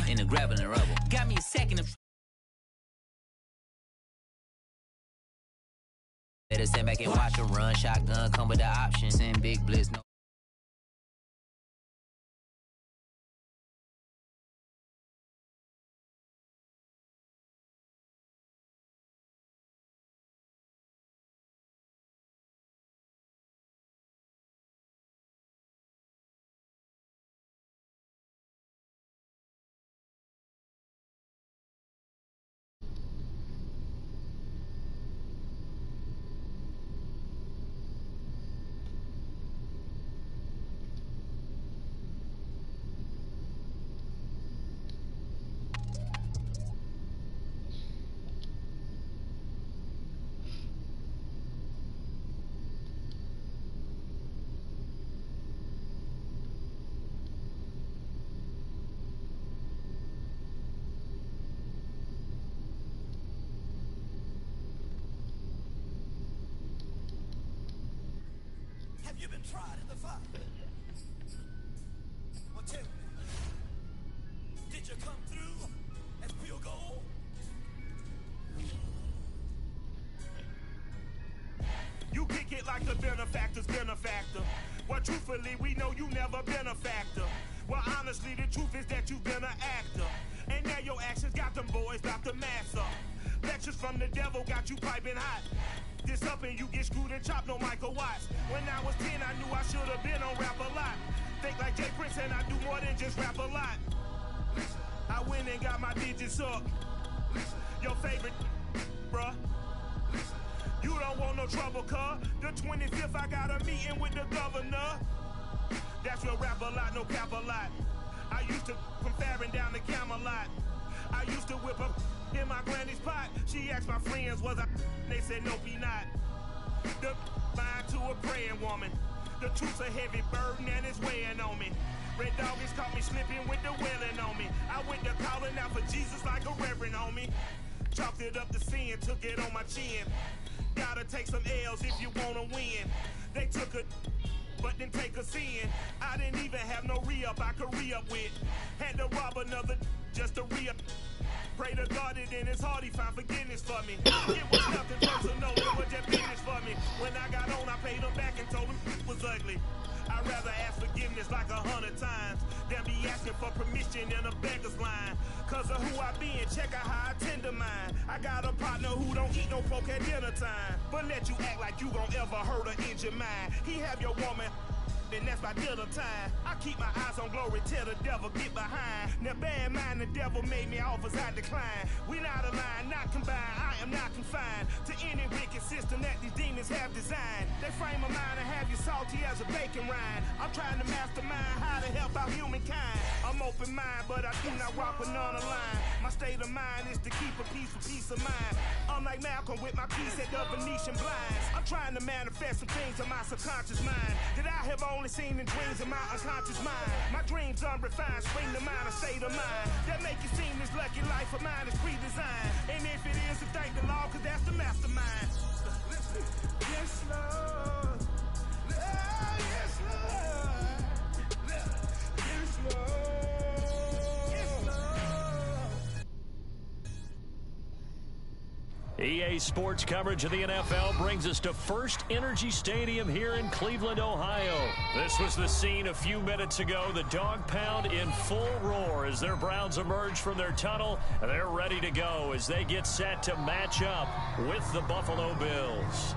in the grabbing and rubble. Got me a second of. Better stand back and watch her run. Shotgun come with the option. Send big blitz. No. Have you been tried in the fire? Well, tell me, did you come through as pure gold? You kick it like the benefactor's benefactor. Well, truthfully, we know you never been a factor. Well, honestly, the truth is that you've been an actor. And now your actions got them boys about to mass up. Lectures from the devil got you piping hot. This up and you get screwed and chopped, no Michael Watts. When I was 10, I knew I should have been on rap a lot. Think like Jay Prince and I do more than just rap a lot. I went and got my digits up. Your favorite, bruh. You don't want no trouble, cuz. The 25th, I got a meeting with the governor. That's your rap a lot, no cap a lot. I used to from Farron down to Camelot. I used to whip up in my granny's pot. She asked my friends, was I? They said, no, be not. The mind to a praying woman. The truth's a heavy burden and it's weighing on me. Red doggies caught me slipping with the wailing on me. I went to calling out for Jesus like a reverend on me. Chalked it up to sin, took it on my chin. Gotta take some L's if you wanna win. They took a but then take a sin. I didn't even have no re-up I could re-up with. Had to rob another just to re-up. Pray to God that in his heart he found forgiveness for me. It was nothing personal, it was just business for me. When I got on, I paid him back and told him it was ugly. I'd rather ask forgiveness like 100 times than be asking for permission in a beggar's line. Cause of who I be and check out how I tend to mine. I got a partner who don't eat no pork at dinner time, but let you act like you gon' ever hurt or injure mine. He have your woman, then that's my dinner time. I keep my eyes on glory till the devil get behind. Now bear in mind the devil made me offers I decline. We not aligned, not combined, I am not confined to any wicked system that these demons have designed. They frame a mind and have you salty as a bacon rind. I'm trying to mastermind how to help out humankind. I'm open mind, but I do not walk with none aligned. My state of mind is to keep a peace of mind. Unlike Malcolm with my piece at the Venetian blinds. I'm trying to manifest some things in my subconscious mind that I have only seen in dreams in my unconscious mind. My dreams unrefined, spring to mind, a state of mind that make you seem this lucky life of mine is pre-designed. And if it is, then thank the Lord, cause that's the mastermind. Yes, Lord. Yes, Lord. Yes, Lord. EA Sports coverage of the NFL brings us to First Energy Stadium here in Cleveland, Ohio. This was the scene a few minutes ago. The dog pound in full roar as their Browns emerge from their tunnel. They're ready to go as they get set to match up with the Buffalo Bills.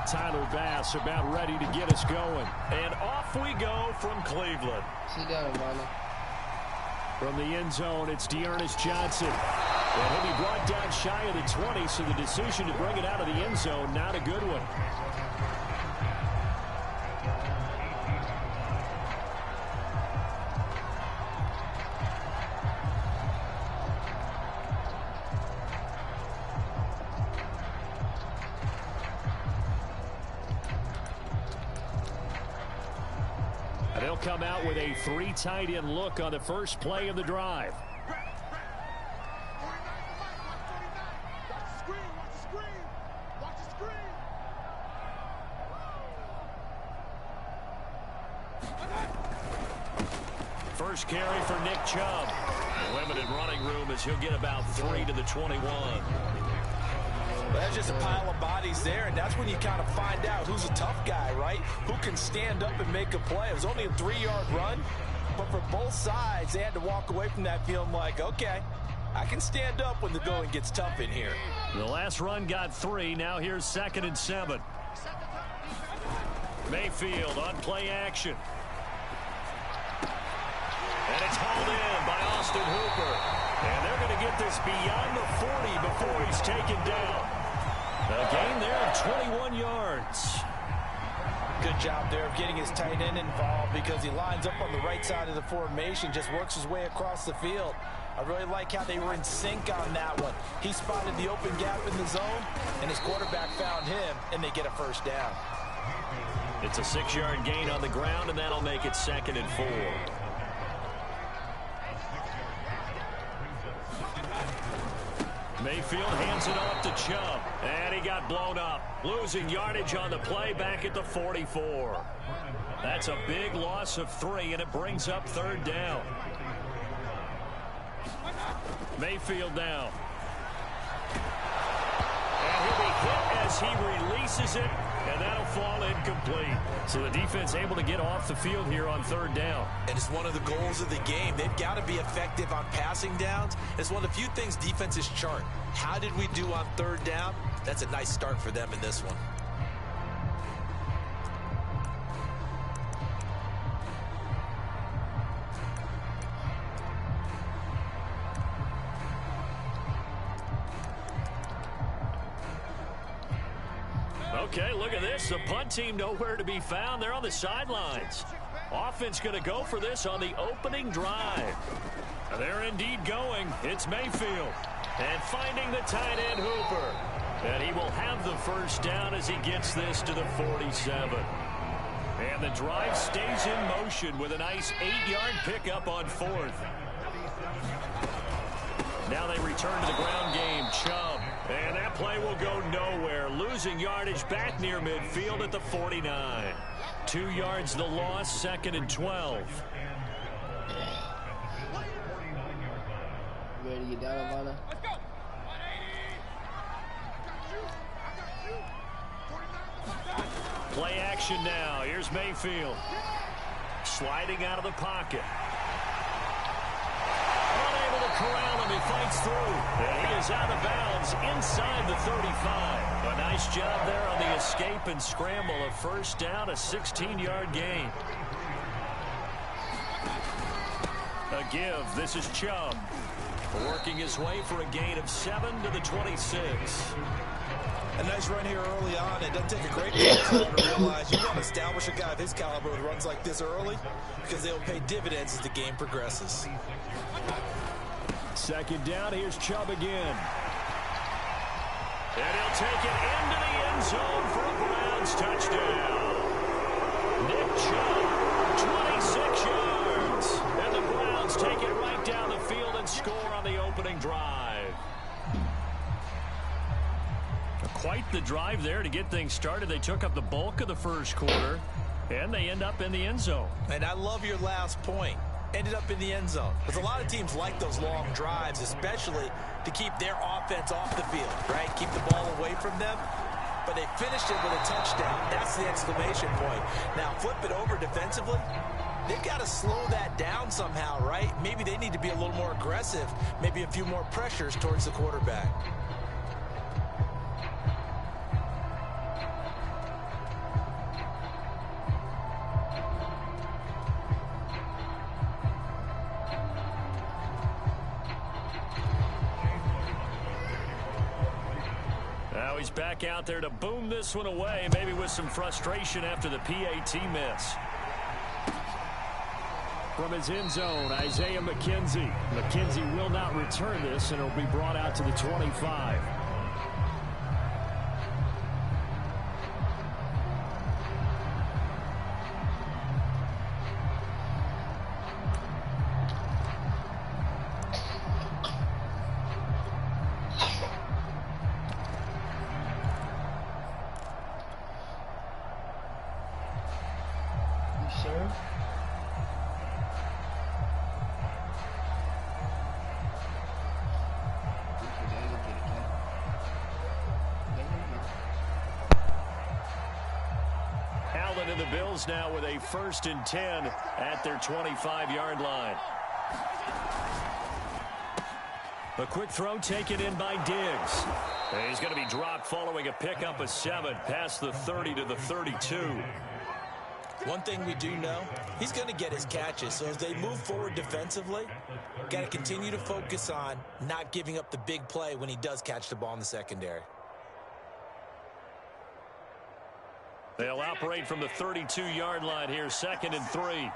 Tyler Bass about ready to get us going. And off we go from Cleveland. Sit down, Mama. From the end zone, it's Dearness Johnson. And he'll be brought down shy of the 20, so the decision to bring it out of the end zone, not a good one. They'll come out with a 3 tight end look on the first play of the drive. First carry for Nick Chubb. Limited running room as he'll get about 3 to the 21. Well, that's just a pile of bodies there, and that's when you kind of find out who's a tough guy, right? Who can stand up and make a play. It was only a 3-yard run, but for both sides, they had to walk away from that feeling like, okay, I can stand up when the going gets tough in here. The last run got 3. Now here's 2nd and 7. Mayfield on play action. And it's hauled in by Austin Hooper. And they're going to get this beyond the 40 before he's taken down. A gain there of 21 yards. Good job there of getting his tight end involved because he lines up on the right side of the formation, just works his way across the field. I really like how they were in sync on that one. He spotted the open gap in the zone, and his quarterback found him, and they get a first down. It's a 6-yard gain on the ground, and that'll make it 2nd and 4. Mayfield hands it off to Chubb, and he got blown up. Losing yardage on the play back at the 44. That's a big loss of 3, and it brings up 3rd down. Mayfield now. And he'll be hit as he releases it, and that'll fall incomplete. So the defense able to get off the field here on 3rd down. And it's one of the goals of the game. They've got to be effective on passing downs. It's one of the few things defenses chart. How did we do on 3rd down? That's a nice start for them in this one. Okay, look at this. The punt team nowhere to be found. They're on the sidelines. Offense going to go for this on the opening drive. They're indeed going. It's Mayfield. And finding the tight end Hooper. And he will have the first down as he gets this to the 47. And the drive stays in motion with a nice 8-yard pickup on 4th. Now they return to the ground game. Chubb. And that play will go nowhere. Losing yardage back near midfield at the 49. 2 yards the loss, 2nd and 12. You ready to get down, Alana? Let's go. Play action now. Here's Mayfield. Sliding out of the pocket. Unable to corral him. He fights through. And he is out of bounds inside the 35. A nice job there on the escape and scramble. A first down, a 16-yard gain. A give. This is Chubb. Working his way for a gain of 7 to the 26. A nice run here early on. It doesn't take a great deal to realize you want to establish a guy of his caliber with runs like this early because they'll pay dividends as the game progresses. 2nd down. Here's Chubb again. And he'll take it into the end zone for a Browns touchdown. Nick Chubb, 26 yards. And the Browns take it right down the field and score on the opening drive. Quite the drive there to get things started. They took up the bulk of the first quarter, and they end up in the end zone. And I love your last point. Ended up in the end zone. Because a lot of teams like those long drives, especially to keep their offense off the field, right? Keep the ball away from them. But they finished it with a touchdown. That's the exclamation point. Now, flip it over defensively. They've got to slow that down somehow, right? Maybe they need to be a little more aggressive. Maybe a few more pressures towards the quarterback. He's back out there to boom this one away, maybe with some frustration after the PAT miss. From his end zone, Isaiah McKenzie. McKenzie will not return this, and it'll be brought out to the 25. And the Bills now with a 1st and 10 at their 25-yard line. A quick throw taken in by Diggs. He's going to be dropped following a pickup of 7 past the 30 to the 32. One thing we do know, he's going to get his catches. So as they move forward defensively, got to continue to focus on not giving up the big play when he does catch the ball in the secondary. They'll operate from the 32-yard line here, 2nd and 3.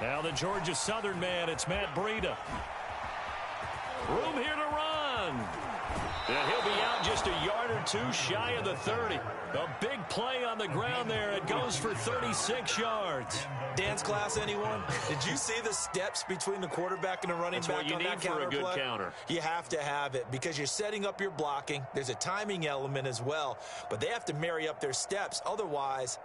Now the Georgia Southern man, it's Matt Breida. Room here to run. And he'll be out just a yard or 2 shy of the 30. A big play on the ground there. It goes for 36 yards. Dance class, anyone? Did you see the steps between the quarterback and the running That's back what you on need that for counter a good play? counter. You have to have it because you're setting up your blocking. There's a timing element as well, but they have to marry up their steps. Otherwise,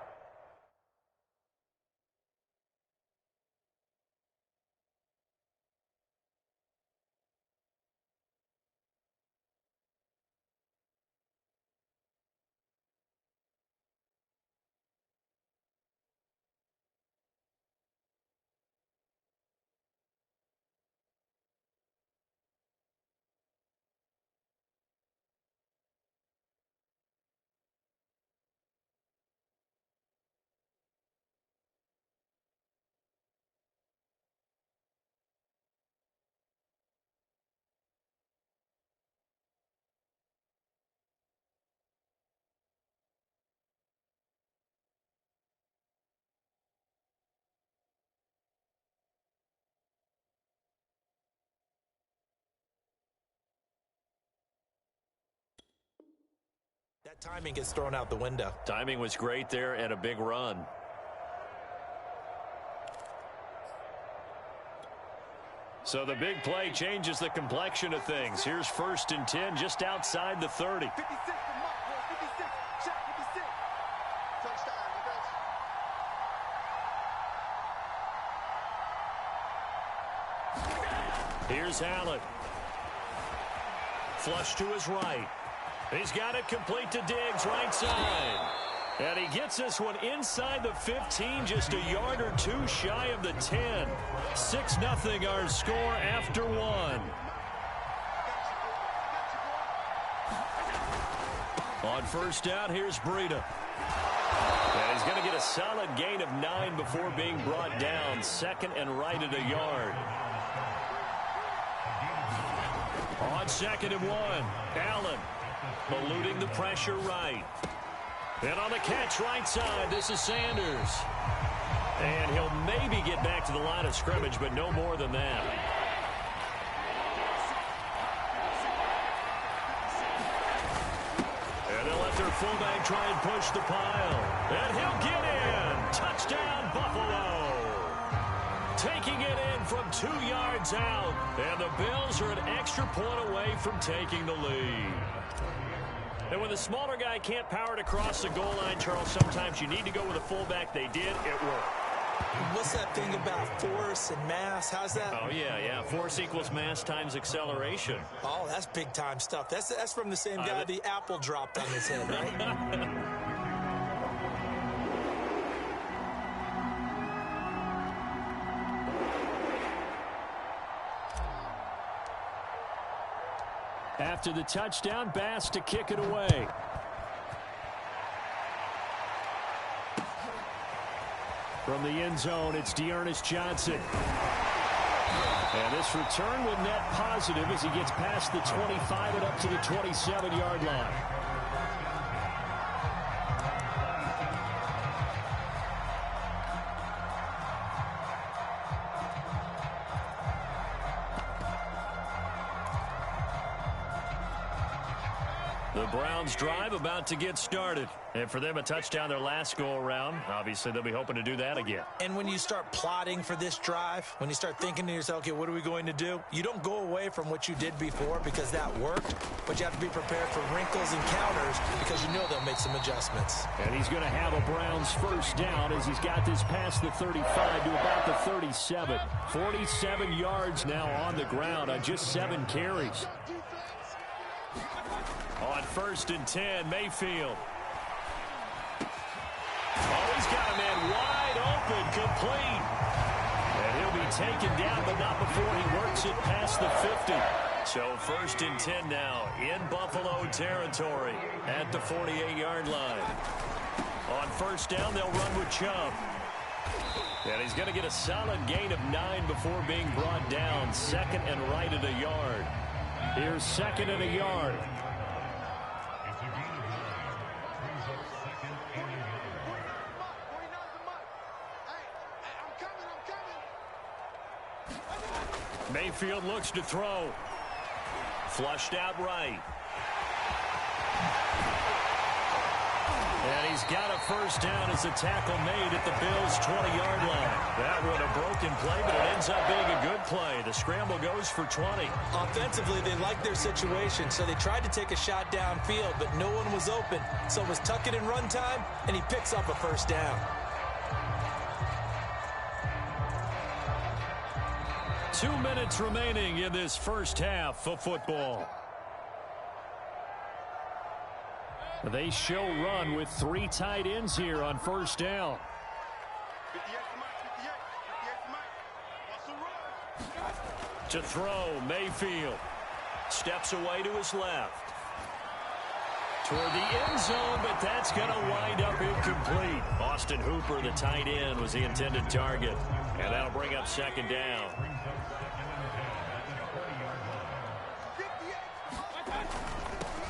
that timing gets thrown out the window. Timing was great there and a big run. So the big play changes the complexion of things. Here's 1st and 10 just outside the 30. 56 to Mark, 56. Shot 56. Touchdown, defense. Here's Allen. Flush to his right. He's got it complete to Diggs, right side. And he gets this one inside the 15, just a yard or 2 shy of the 10. 6-0 our score after 1. On 1st down, here's Breida. And he's going to get a solid gain of 9 before being brought down. 2nd and right at a yard. On 2nd and 1, Allen eluding the pressure right. And on the catch right side, this is Sanders. And he'll maybe get back to the line of scrimmage, but no more than that. And they'll let their fullback try and push the pile. And he'll get in. Touchdown, Buffalo. Taking it in from 2 yards out. And the Bills are an extra point away from taking the lead. And when the smaller guy can't power it across the goal line, Charles, sometimes you need to go with a fullback. They did. It worked. What's that thing about force and mass? How's that? Oh, yeah. Force equals mass times acceleration. Oh, that's big-time stuff. That's from the same guy the apple dropped on his head, right? After the touchdown, Bass to kick it away. From the end zone, it's Dearness Johnson. And this return will net positive as he gets past the 25 and up to the 27-yard line. The Browns drive about to get started. And for them, a touchdown their last go-around. Obviously, they'll be hoping to do that again. And when you start plotting for this drive, when you start thinking to yourself, okay, what are we going to do? You don't go away from what you did before because that worked, but you have to be prepared for wrinkles and counters because you know they'll make some adjustments. And he's going to have a Browns 1st down as he's got this past the 35 to about the 37. 47 yards now on the ground on just 7 carries. On first and 10. Mayfield. Oh, he's got a man wide open, complete. And he'll be taken down, but not before he works it past the 50. So first and 10 now in Buffalo territory at the 48-yard line. On first down, they'll run with Chubb. And he's going to get a solid gain of 9 before being brought down. Second and right at a yard. Here's second and a yard. Mayfield looks to throw. Flushed out right. And he's got a first down as a tackle made at the Bills' 20-yard line. That one a broken play, but it ends up being a good play. The scramble goes for 20. Offensively, they liked their situation, so they tried to take a shot downfield, but no one was open. So it was tuck it in run time, and he picks up a first down. 2 minutes remaining in this first half of football. They show run with 3 tight ends here on first down. To throw, Mayfield. Steps away to his left. Toward the end zone, but that's going to wind up incomplete. Austin Hooper, the tight end, was the intended target. And that'll bring up second down.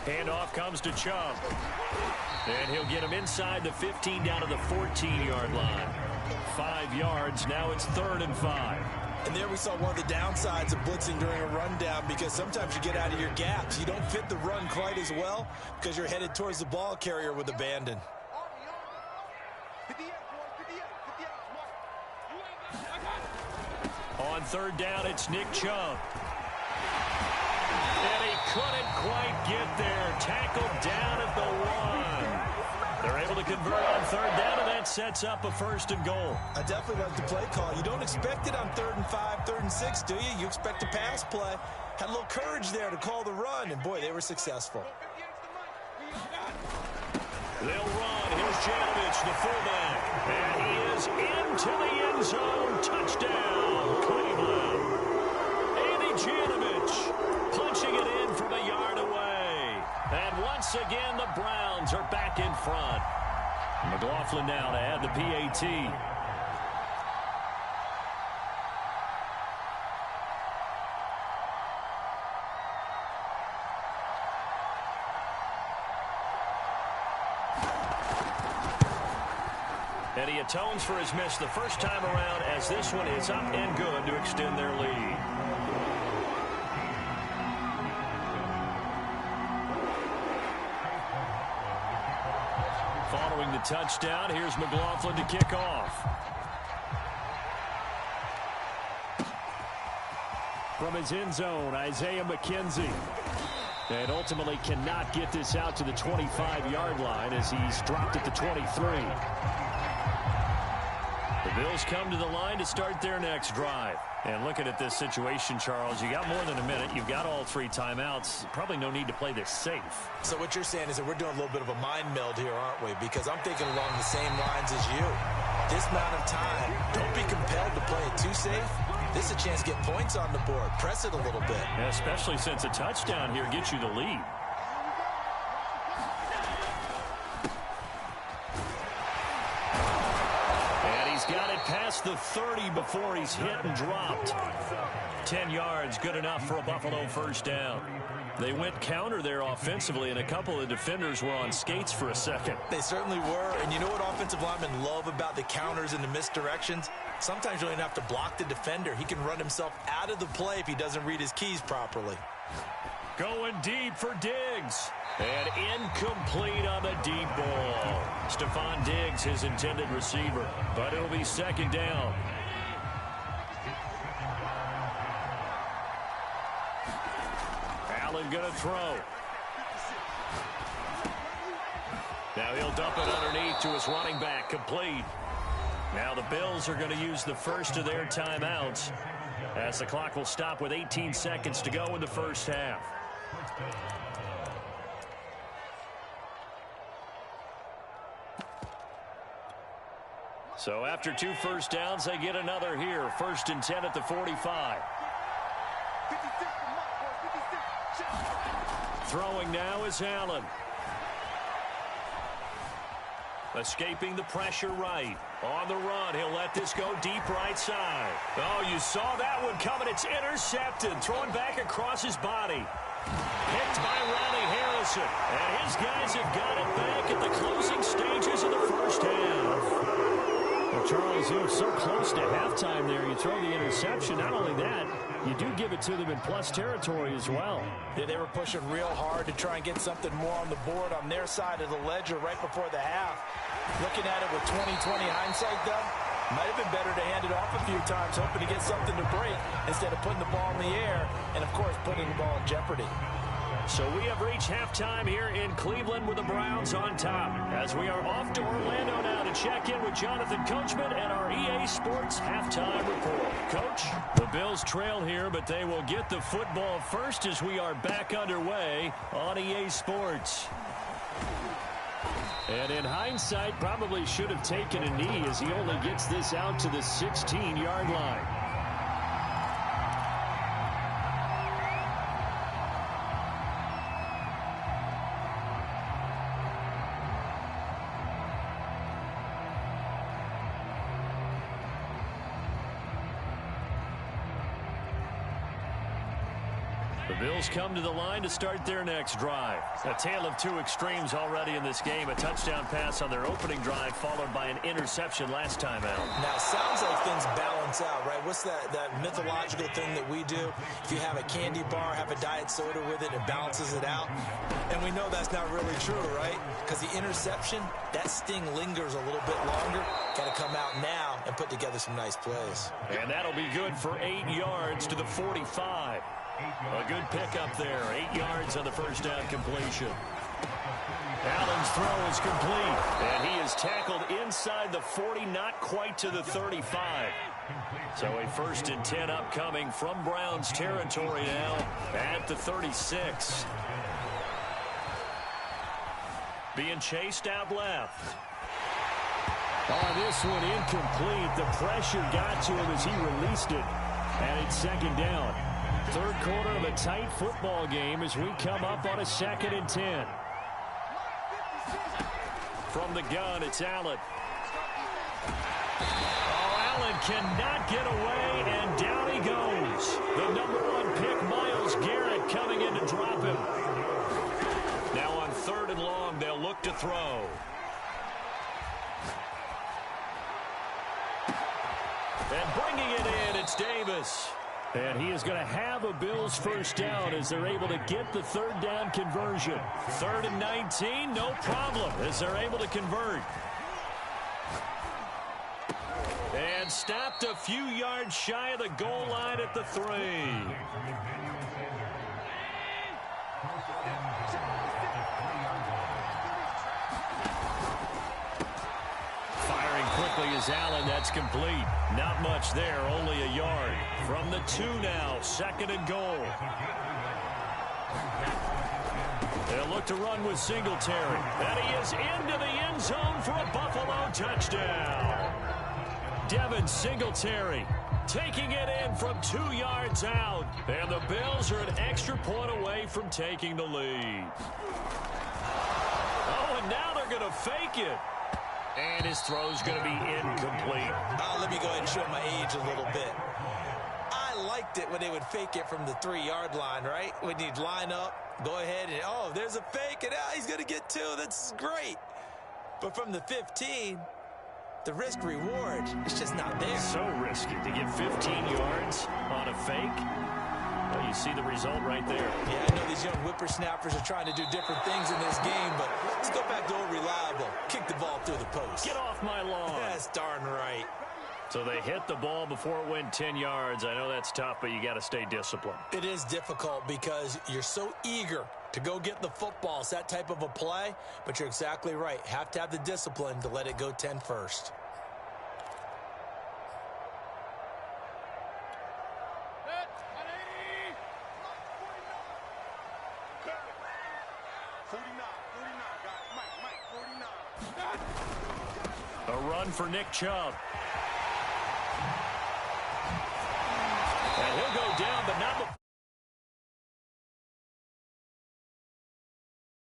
Handoff comes to Chubb. And he'll get him inside the 15 down to the 14-yard line. 5 yards. Now it's 3rd and 5. And there we saw one of the downsides of blitzing during a rundown, because sometimes you get out of your gaps. You don't fit the run quite as well because you're headed towards the ball carrier with abandon. On 3rd down, it's Nick Chubb. And he couldn't quite get there. Tackled down at the 1. They're able to convert on 3rd down, and that sets up a 1st and goal. I definitely like the play call. You don't expect it on 3rd and 5, 3rd and 6, do you? You expect a pass play. Had a little courage there to call the run, and boy, they were successful. They'll run. Here's Janovich, the fullback. And he is into the end zone. Touchdown, Cleveland. Andy Janovich punching it in from a yard away. And once again, the Browns are back in front. McLaughlin now to add the PAT. And he atones for his miss the first time around, as this one is up and good to extend their lead. Following the touchdown, here's McLaughlin to kick off. From his end zone, Isaiah McKenzie. And ultimately cannot get this out to the 25-yard line as he's dropped at the 23. The Bills come to the line to start their next drive. And looking at this situation, Charles, you got more than a minute. You've got all 3 timeouts. Probably no need to play this safe. So what you're saying is that we're doing a little bit of a mind meld here, aren't we? Because I'm thinking along the same lines as you. This amount of time, don't be compelled to play it too safe. This is a chance to get points on the board. Press it a little bit. Yeah, especially since a touchdown here gets you the lead. Got it past the 30 before he's hit and dropped. 10 yards, good enough for a Buffalo first down. They went counter there offensively, and a couple of defenders were on skates for a second. They certainly were, and you know what offensive linemen love about the counters and the misdirections? Sometimes you don't even have to block the defender. He can run himself out of the play if he doesn't read his keys properly. Going deep for Diggs. And incomplete on the deep ball. Stephon Diggs, his intended receiver. But it'll be second down. Allen going to throw. Now he'll dump it underneath to his running back, complete. Now the Bills are going to use the first of their timeouts, as the clock will stop with 18 seconds to go in the first half. So after 2 first downs, they get another here. 1st and 10 at the 45. 56 from Mike, boys, 56. Check. Throwing now is Allen. Escaping the pressure right. On the run, he'll let this go deep right side. Oh, you saw that one coming. It's intercepted. Throwing back across his body. Picked by Ronnie Harrison. And his guys have got it back at the closing stages of the first half. Well, Charles, you were so close to halftime there. You throw the interception. Not only that, you do give it to them in plus territory as well. Yeah, they were pushing real hard to try and get something more on the board on their side of the ledger right before the half. Looking at it with 20/20 hindsight, though, might have been better to hand it off a few times, hoping to get something to break instead of putting the ball in the air and, of course, putting the ball in jeopardy. So we have reached halftime here in Cleveland with the Browns on top. As we are off to Orlando now to check in with Jonathan Coachman and our EA Sports halftime report. Coach, the Bills trail here, but they will get the football first as we are back underway on EA Sports. And in hindsight, probably should have taken a knee as he only gets this out to the 16-yard line. The Bills come to the line to start their next drive. A tale of two extremes already in this game. A touchdown pass on their opening drive, followed by an interception last time out. Now, it sounds like things balance out, right? What's that mythological thing that we do? If you have a candy bar, have a diet soda with it, it balances it out. And we know that's not really true, right? Because the interception, that sting lingers a little bit longer. Got to come out now and put together some nice plays. And that'll be good for 8 yards to the 45. A good pickup there. 8 yards on the first down completion. Allen's throw is complete. And he is tackled inside the 40, not quite to the 35. So a 1st and 10 upcoming from Browns territory now at the 36. Being chased out left. Oh, this one incomplete. The pressure got to him as he released it. And it's 2nd down. 3rd quarter of a tight football game as we come up on a 2nd and 10. From the gun, it's Allen. Oh, Allen cannot get away, and down he goes. The #1 pick, Myles Garrett, coming in to drop him. Now on 3rd and long, they'll look to throw. And bringing it in, it's Davis. And he is going to have a Bills first down as they're able to get the 3rd down conversion. 3rd and 19, no problem as they're able to convert. And stopped a few yards shy of the goal line at the 3. Firing quickly is Allen. That's complete. Not much there, only a yard. From the 2 now, 2nd and goal. They'll look to run with Singletary. And he is into the end zone for a Buffalo touchdown. Devin Singletary taking it in from 2 yards out. And the Bills are an extra point away from taking the lead. Oh, and now they're going to fake it. And his throw's going to be incomplete. Let me go ahead and show my age a little bit. I liked it when they would fake it from the 3-yard line, right? When you'd line up, go ahead and, oh, there's a fake, and he's going to get 2. That's great. But from the 15, the risk-reward, it's just not there. So risky to get 15 yards on a fake. Well, you see the result right there. Yeah, I know these young whippersnappers are trying to do different things in this game, but let's go back to old reliable. Kick the ball through the post. Get off my lawn. That's darn right. So they hit the ball before it went 10 yards. I know that's tough, but you got to stay disciplined. It is difficult because you're so eager to go get the football. It's that type of a play, but you're exactly right. Have to have the discipline to let it go 10 first. A run for Nick Chubb. And he'll go down, but not...